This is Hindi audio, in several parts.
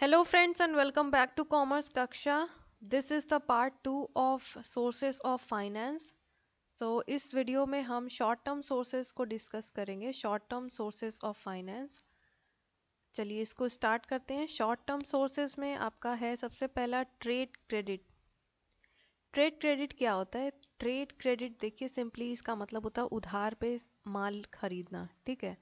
Hello friends and welcome back to Commerce Kaksha. This is the part 2 of sources of finance. So इस वीडियो में हम शॉर्ट टर्म सोर्सेज को डिस्कस करेंगे short term sources of finance. चलिए इसको स्टार्ट करते हैं। शॉर्ट टर्म सोर्सेज में आपका है सबसे पहला ट्रेड क्रेडिट। ट्रेड क्रेडिट क्या होता है? ट्रेड क्रेडिट देखिए सिंपली इसका मतलब होता है उधार पे माल खरीदना। ठीक है,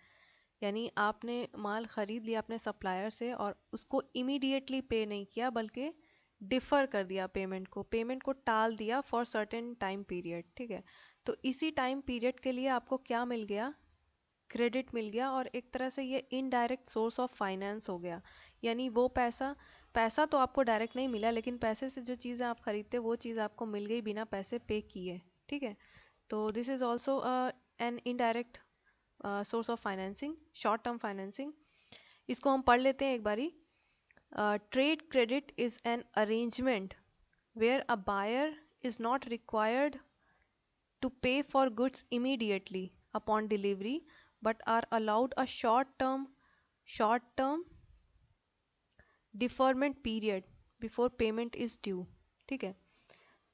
यानी आपने माल खरीद लिया अपने सप्लायर से और उसको इमीडिएटली पे नहीं किया बल्कि डिफर कर दिया पेमेंट को टाल दिया फॉर सर्टेन टाइम पीरियड। ठीक है, तो इसी टाइम पीरियड के लिए आपको क्या मिल गया? क्रेडिट मिल गया, और एक तरह से ये इनडायरेक्ट सोर्स ऑफ फाइनेंस हो गया। यानी वो पैसा पैसा तो आपको डायरेक्ट नहीं मिला, लेकिन पैसे से जो चीज़ें आप खरीदते वो चीज़ आपको मिल गई बिना पैसे पे किए। ठीक है, तो this is also an indirect source of financing, short term financing. इसको हम पढ़ लेते हैं एक बारी। Trade credit is an arrangement where a buyer is not required to pay for goods immediately upon delivery but are allowed a short term deferment period before payment is due। ठीक है,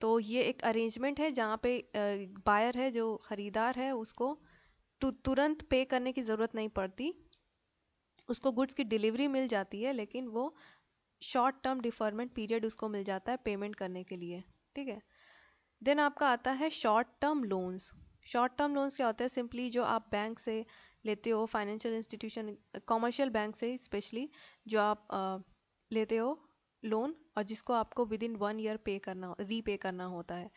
तो ये एक अरेंजमेंट है जहाँ पे बायर है, जो खरीदार है, उसको तुरंत पे करने की ज़रूरत नहीं पड़ती। उसको गुड्स की डिलीवरी मिल जाती है, लेकिन वो शॉर्ट टर्म डिफरमेंट पीरियड उसको मिल जाता है पेमेंट करने के लिए। ठीक है, देन आपका आता है short term loans. Short term loans क्या होता है? सिंपली जो आप बैंक से लेते हो, फाइनेंशियल इंस्टीट्यूशन, कमर्शियल बैंक से स्पेशली, जो आप लेते हो लोन और जिसको आपको विद इन 1 ईयर रीपे करना होता है।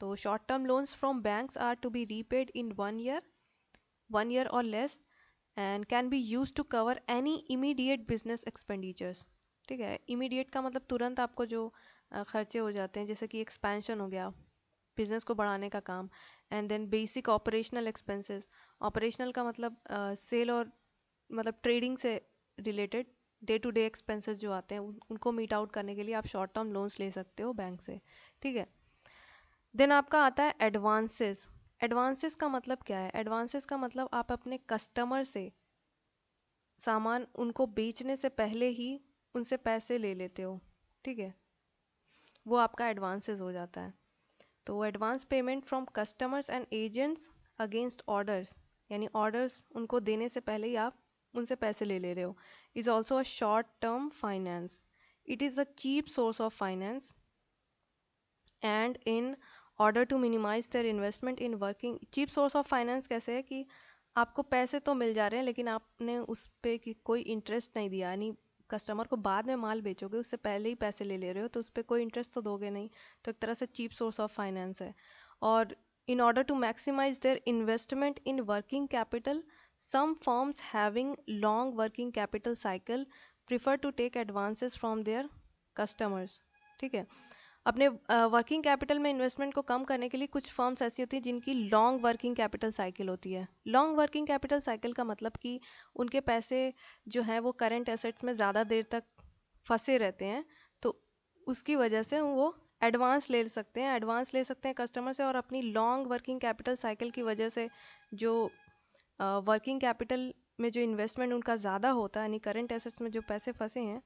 तो short term loans from banks are to be repaid in 1 year और less and can be use to cover any immediate business expenditures. ठीक है, इमीडिएट का मतलब तुरंत आपको जो खर्चे हो जाते हैं, जैसे कि एक्सपेंशन हो गया, बिजनेस को बढ़ाने का काम, and then basic operational expenses. Operational का मतलब सेल और मतलब ट्रेडिंग से related day to day expenses जो आते हैं उनको मीट आउट करने के लिए आप शॉर्ट टर्म लोन्स ले सकते हो बैंक से। ठीक है, देन आपका आता है एडवांसेस। एडवांसेस का मतलब क्या है? एडवांसेस का मतलब आप अपने कस्टमर से सामान उनको बेचने से पहले ही उनसे पैसे ले लेते हो। ठीक है, वो आपका एडवांसेस हो जाता है। तो advance payment from customers and agents against orders, यानी ऑर्डर्स उनको देने से पहले ही आप उनसे पैसे ले ले रहे हो, is also a short term finance. It is a cheap source of finance and in order to minimize their investment in working. Cheap source of finance कैसे है कि आपको पैसे तो मिल जा रहे हैं लेकिन आपने उस पर कोई इंटरेस्ट नहीं दिया, यानी कस्टमर को बाद में माल बेचोगे, उससे पहले ही पैसे ले ले रहे हो, तो उस पर कोई इंटरेस्ट तो दोगे नहीं। तो एक तरह से चीप सोर्स ऑफ फाइनेंस है। और in order to maximize their investment in working capital, some firms having long working capital cycle prefer to take advances from their customers। ठीक है, अपने वर्किंग कैपिटल में इन्वेस्टमेंट को कम करने के लिए कुछ फर्म्स ऐसी होती हैं जिनकी लॉन्ग वर्किंग कैपिटल साइकिल होती है। लॉन्ग वर्किंग कैपिटल साइकिल का मतलब कि उनके पैसे जो हैं वो करंट एसेट्स में ज़्यादा देर तक फंसे रहते हैं, तो उसकी वजह से वो एडवांस ले सकते हैं कस्टमर से, और अपनी लॉन्ग वर्किंग कैपिटल साइकिल की वजह से जो वर्किंग कैपिटल में जो इन्वेस्टमेंट उनका ज़्यादा होता है, यानी करंट एसेट्स में जो पैसे फंसे हैं,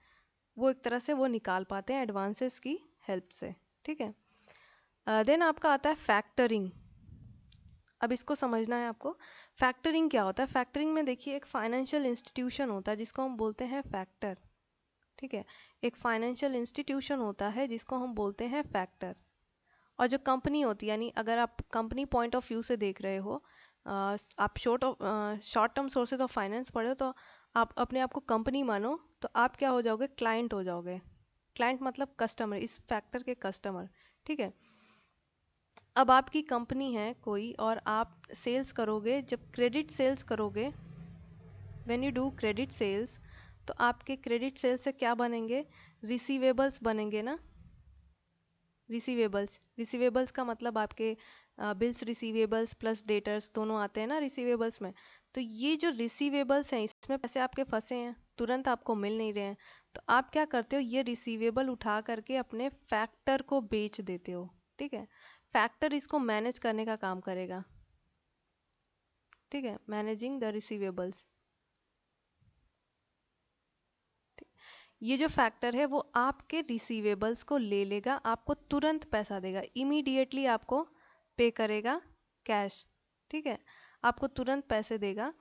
वो एक तरह से वो निकाल पाते हैं एडवांसेस की हेल्प से। ठीक है, देन आपका आता है फैक्टरिंग। अब इसको समझना है आपको। फैक्टरिंग क्या होता है? फैक्टरिंग में देखिए एक फाइनेंशियल इंस्टीट्यूशन होता है जिसको हम बोलते हैं फैक्टर। ठीक है, एक फाइनेंशियल इंस्टीट्यूशन होता है जिसको हम बोलते हैं फैक्टर। और जो कंपनी होती है, यानी अगर आप कंपनी पॉइंट ऑफ व्यू से देख रहे हो, आप short term sources of finance पढ़े हो, तो आप अपने आप को कंपनी मानो, तो आप क्या हो जाओगे? क्लाइंट हो जाओगे। क्लाइंट मतलब कस्टमर, इस फैक्टर के कस्टमर। ठीक है, अब आपकी कंपनी है कोई और आप सेल्स करोगे, जब क्रेडिट सेल्स करोगे, when you do credit sales, तो आपके क्रेडिट सेल्स से क्या बनेंगे? रिसीवेबल्स बनेंगे ना। रिसीवेबल्स का मतलब आपके बिल्स रिसीवेबल्स प्लस डेटर्स दोनों आते हैं ना रिसीवेबल्स में। तो ये जो रिसीवेबल्स हैं इसमें पैसे आपके फंसे हैं, तुरंत आपको मिल नहीं रहे हैं, तो आप क्या करते हो? ये रिसीवेबल उठा करके अपने फैक्टर को बेच देते हो। ठीक है, फैक्टर इसको मैनेज करने का काम करेगा। ठीक है, मैनेजिंग द रिसीवेबल्स। ये जो फैक्टर है वो आपके रिसीवेबल्स को ले लेगा, आपको तुरंत पैसा देगा, इमीडिएटली आपको पे करेगा कैश, ठीक है, आपको तुरंत पैसे देगा।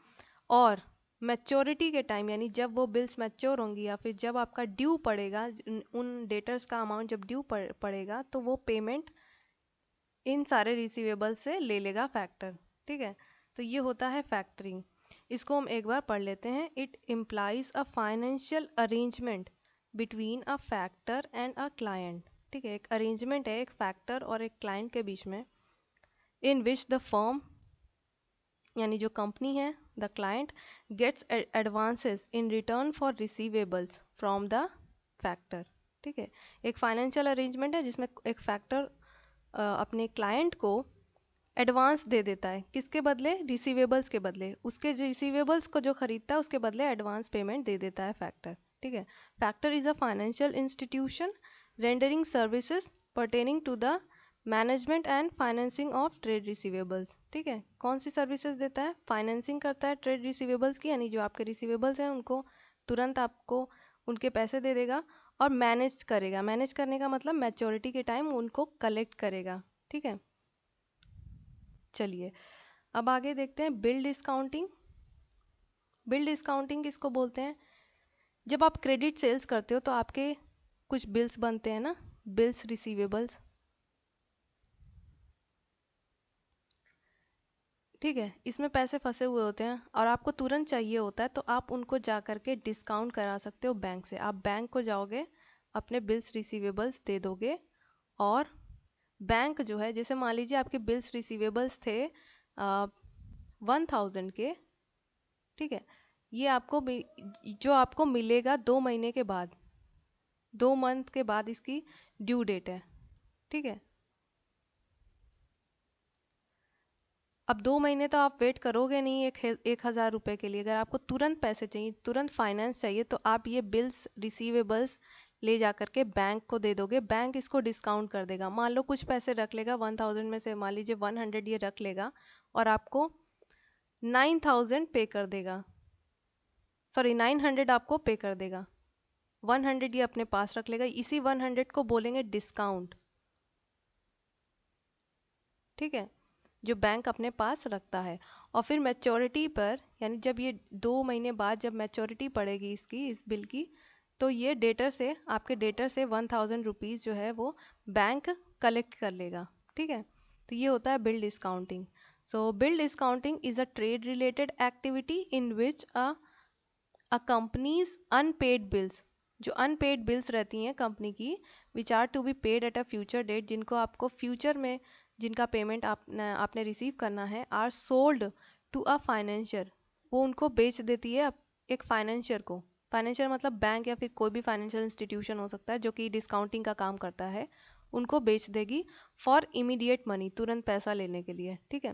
और मैच्योरिटी के टाइम यानी जब वो बिल्स मैच्योर होंगी या फिर जब आपका ड्यू पड़ेगा, उन डेटर्स का अमाउंट जब ड्यू पड़ेगा तो वो पेमेंट इन सारे रिसीवेबल्स से ले लेगा फैक्टर, ठीक है। तो ये होता है फैक्टरिंग। इसको हम एक बार पढ़ लेते हैं। It implies a financial arrangement between a factor and a client, ठीक है, एक अरेंजमेंट है एक फैक्टर और एक क्लाइंट के बीच में, इन विच द फर्म यानी जो कंपनी है, the client gets advances in return for receivables from the factor, ठीक है। एक फाइनेंशियल अरेंजमेंट है जिसमें एक फैक्टर अपने क्लाइंट को एडवांस दे देता है, किसके बदले, रिसीवेबल्स के बदले, उसके रिसीवेबल्स को जो खरीदता है उसके बदले एडवांस पेमेंट दे देता है फैक्टर, ठीक है। Factor is a financial institution rendering services pertaining to the management and financing of trade receivables, ठीक है। कौन सी सर्विसेज देता है, फाइनेंसिंग करता है ट्रेड रिसीवेबल्स की, यानी जो आपके रिसीवेबल्स हैं उनको तुरंत आपको उनके पैसे दे देगा, और मैनेज करेगा, मैनेज करने का मतलब मैच्योरिटी के टाइम उनको कलेक्ट करेगा, ठीक है। चलिए अब आगे देखते हैं बिल डिस्काउंटिंग। बिल डिस्काउंटिंग किसको बोलते हैं, जब आप क्रेडिट सेल्स करते हो तो आपके कुछ बिल्स बनते हैं ना, बिल्स रिसीवेबल्स, ठीक है, इसमें पैसे फंसे हुए होते हैं और आपको तुरंत चाहिए होता है, तो आप उनको जा करके डिस्काउंट करा सकते हो बैंक से। आप बैंक को जाओगे, अपने बिल्स रिसीवेबल्स दे दोगे, और बैंक जो है, जैसे मान लीजिए आपके बिल्स रिसीवेबल्स थे 1000 के, ठीक है, ये आपको जो आपको मिलेगा 2 महीने के बाद, 2 मंथ के बाद इसकी ड्यू डेट है, ठीक है। अब 2 महीने तो आप वेट करोगे नहीं 1000 रुपये के लिए। अगर आपको तुरंत पैसे चाहिए, तुरंत फाइनेंस चाहिए, तो आप ये बिल्स रिसीवेबल्स ले जा करके बैंक को दे दोगे, बैंक इसको डिस्काउंट कर देगा। मान लो कुछ पैसे रख लेगा 1000 में से, मान लीजिए 100 ये रख लेगा और आपको 9000 पे कर देगा, सॉरी 900 आपको पे कर देगा, 100 ये अपने पास रख लेगा, इसी 100 को बोलेंगे डिस्काउंट, ठीक है, जो बैंक अपने पास रखता है। और फिर मैच्योरिटी पर, यानी जब ये 2 महीने बाद जब मैच्योरिटी पड़ेगी इसकी, इस बिल की, तो ये डेटर से, आपके डेटर से 1000 रुपीज़ जो है वो बैंक कलेक्ट कर लेगा, ठीक है। तो ये होता है bill discounting. So bill discounting is a trade related activity in which a company's unpaid bills, जो अनपेड बिल्स रहती हैं कंपनी की, which are to be paid at a future date, जिनको आपको फ्यूचर में, जिनका पेमेंट आपने रिसीव करना है, are sold to a financier, वो उनको बेच देती है एक फाइनेंशियर को। फाइनेंशियर मतलब बैंक या फिर कोई भी फाइनेंशियल इंस्टीट्यूशन हो सकता है जो कि डिस्काउंटिंग का काम करता है, उनको बेच देगी फॉर इमीडिएट मनी, तुरंत पैसा लेने के लिए, ठीक है।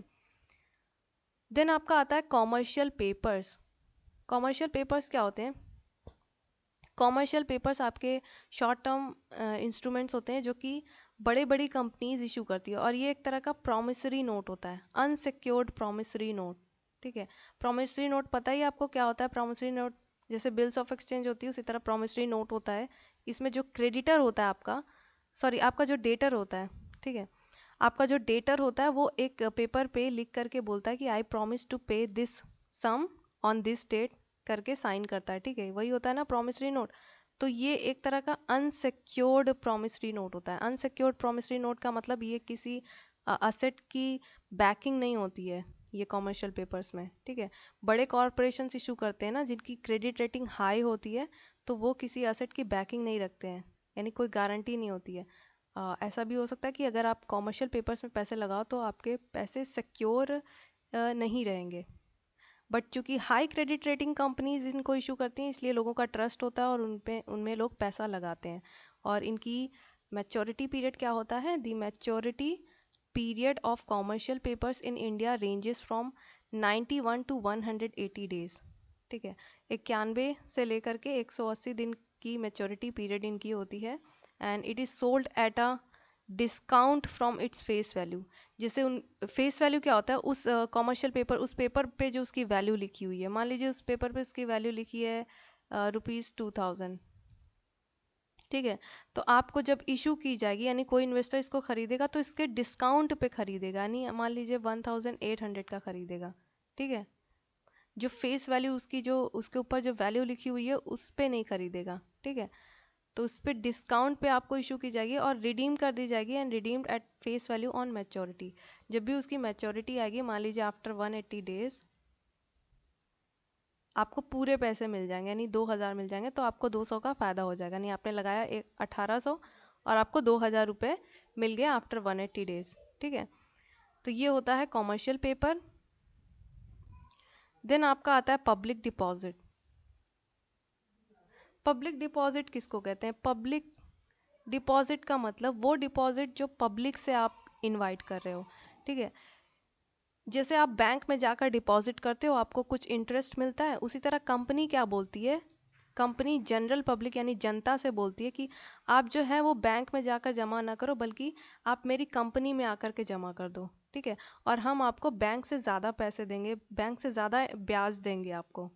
देन आपका आता है कॉमर्शियल पेपर्स। कॉमर्शियल पेपर्स क्या होते हैं, कॉमर्शियल पेपर्स आपके शॉर्ट टर्म इंस्ट्रूमेंट्स होते हैं जो कि बड़ी बड़ी कंपनीज इशू करती है, और ये एक तरह का प्रॉमिसरी नोट होता है, अनसिक्योर्ड प्रॉमिसरी नोट, ठीक है। प्रॉमिसरी नोट पता ही आपको क्या होता है, प्रॉमिसरी नोट जैसे बिल्स ऑफ एक्सचेंज होती है उसी तरह प्रॉमिसरी नोट होता है। इसमें जो क्रेडिटर होता है आपका, सॉरी आपका जो डेटर होता है, ठीक है, आपका जो डेटर होता है वो एक पेपर पे लिख करके बोलता है कि I promise to pay this sum on this date करके साइन करता है, ठीक है, वही होता है ना प्रॉमिसरी नोट। तो ये एक तरह का अनसिक्योर्ड प्रॉमिसरी नोट होता है। अनसिक्योर्ड प्रॉमिसरी नोट का मतलब ये किसी असेट की बैकिंग नहीं होती है ये कॉमर्शियल पेपर्स में, ठीक है। बड़े कॉरपोरेशन इशू करते हैं ना जिनकी क्रेडिट रेटिंग हाई होती है, तो वो किसी असेट की बैकिंग नहीं रखते हैं, यानी कोई गारंटी नहीं होती है। ऐसा भी हो सकता है कि अगर आप कॉमर्शियल पेपर्स में पैसे लगाओ तो आपके पैसे सिक्योर नहीं रहेंगे। बट चूंकि हाई क्रेडिट रेटिंग कंपनीज इनको इशू करती हैं, इसलिए लोगों का ट्रस्ट होता है और उनमें लोग पैसा लगाते हैं। और इनकी मैच्योरिटी पीरियड क्या होता है, the maturity period of commercial papers in India ranges from 91 to 180 days, ठीक है। 91 से लेकर के 180 दिन की मैच्योरिटी पीरियड इनकी होती है। And it is sold at a discount from its face value. जैसे उन फेस वैल्यू क्या होता है, उस कॉमर्शियल पेपर, उस पेपर पे जो उसकी वैल्यू लिखी हुई है, मान लीजिए उस पेपर पे उसकी वैल्यू लिखी है ₹2000, ठीक है। तो आपको जब इशू की जाएगी यानी कोई इन्वेस्टर इसको खरीदेगा तो इसके डिस्काउंट पे खरीदेगा, यानी मान लीजिए 1800 का खरीदेगा, ठीक है। जो फेस वैल्यू उसकी जो उसके ऊपर जो वैल्यू लिखी हुई है उस पे नहीं खरीदेगा, ठीक है। तो उस पे डिस्काउंट पे आपको इशू की जाएगी और रिडीम कर दी जाएगी and redeemed at face value on maturity. जब भी उसकी मैच्योरिटी आएगी, मान लीजिए आफ्टर 180 डेज, आपको पूरे पैसे मिल जाएंगे, यानी 2000 मिल जाएंगे, तो आपको 200 का फ़ायदा हो जाएगा। यानी आपने लगाया एक 1800 और आपको 2000 रुपये मिल गया आफ्टर 180 डेज, ठीक है। तो ये होता है कॉमर्शियल पेपर। देन आपका आता है पब्लिक डिपॉजिट। पब्लिक डिपॉजिट किसको कहते हैं? पब्लिक डिपॉजिट का मतलब वो डिपॉजिट जो पब्लिक से आप इनवाइट कर रहे हो, ठीक है। जैसे आप बैंक में जाकर डिपॉजिट करते हो, आपको कुछ इंटरेस्ट मिलता है, उसी तरह कंपनी क्या बोलती है? कंपनी जनरल पब्लिक यानी जनता से बोलती है कि आप जो है वो बैंक में जाकर जमा ना करो, बल्कि आप मेरी कंपनी में आकर के जमा कर दो, ठीक है। और हम आपको बैंक से ज़्यादा पैसे देंगे, बैंक से ज़्यादा ब्याज देंगे आपको।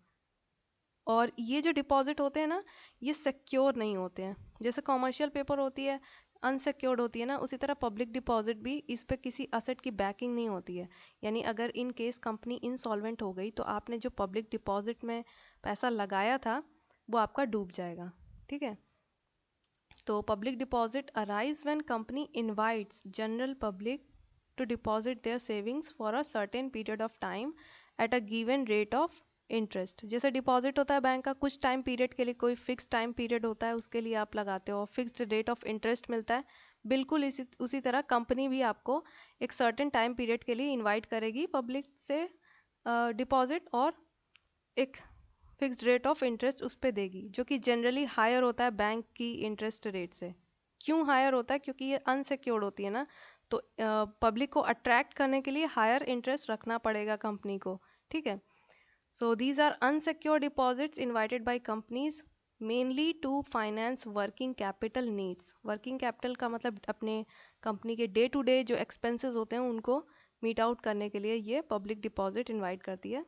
और ये जो डिपॉजिट होते हैं ना, ये सिक्योर नहीं होते हैं। जैसे कॉमर्शियल पेपर होती है अनसिक्योर्ड होती है ना, उसी तरह पब्लिक डिपॉजिट भी, इस पे किसी असेट की बैकिंग नहीं होती है। यानी अगर इन केस कंपनी इंसॉल्वेंट हो गई तो आपने जो पब्लिक डिपॉजिट में पैसा लगाया था वो आपका डूब जाएगा, ठीक है। तो public deposit arise when company invites general public to deposit their savings for a certain period of time at a given rate of interest. जैसे डिपॉजिट होता है बैंक का कुछ टाइम पीरियड के लिए, कोई फिक्स टाइम पीरियड होता है, उसके लिए आप लगाते हो, फिक्स्ड रेट ऑफ इंटरेस्ट मिलता है। बिल्कुल इसी उसी तरह कंपनी भी आपको एक सर्टेन टाइम पीरियड के लिए इनवाइट करेगी पब्लिक से डिपॉजिट, और एक फिक्स्ड रेट ऑफ इंटरेस्ट उस पे देगी, जो कि जनरली हायर होता है बैंक की इंटरेस्ट रेट से। क्यों हायर होता है? क्योंकि ये अनसिक्योर्ड होती है ना, तो पब्लिक को अट्रैक्ट करने के लिए हायर इंटरेस्ट रखना पड़ेगा कंपनी को, ठीक है। So these are unsecured deposits invited by companies mainly to finance working capital needs. Working capital का मतलब अपने कंपनी के डे टू डे जो एक्सपेंसेस होते हैं उनको मीट आउट करने के लिए ये पब्लिक डिपॉजिट इनवाइट करती है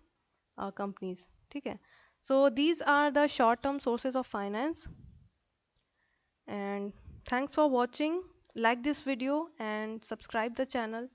कंपनीज, ठीक है। So these are the short term sources of finance, and thanks for watching. Like this video and subscribe the channel.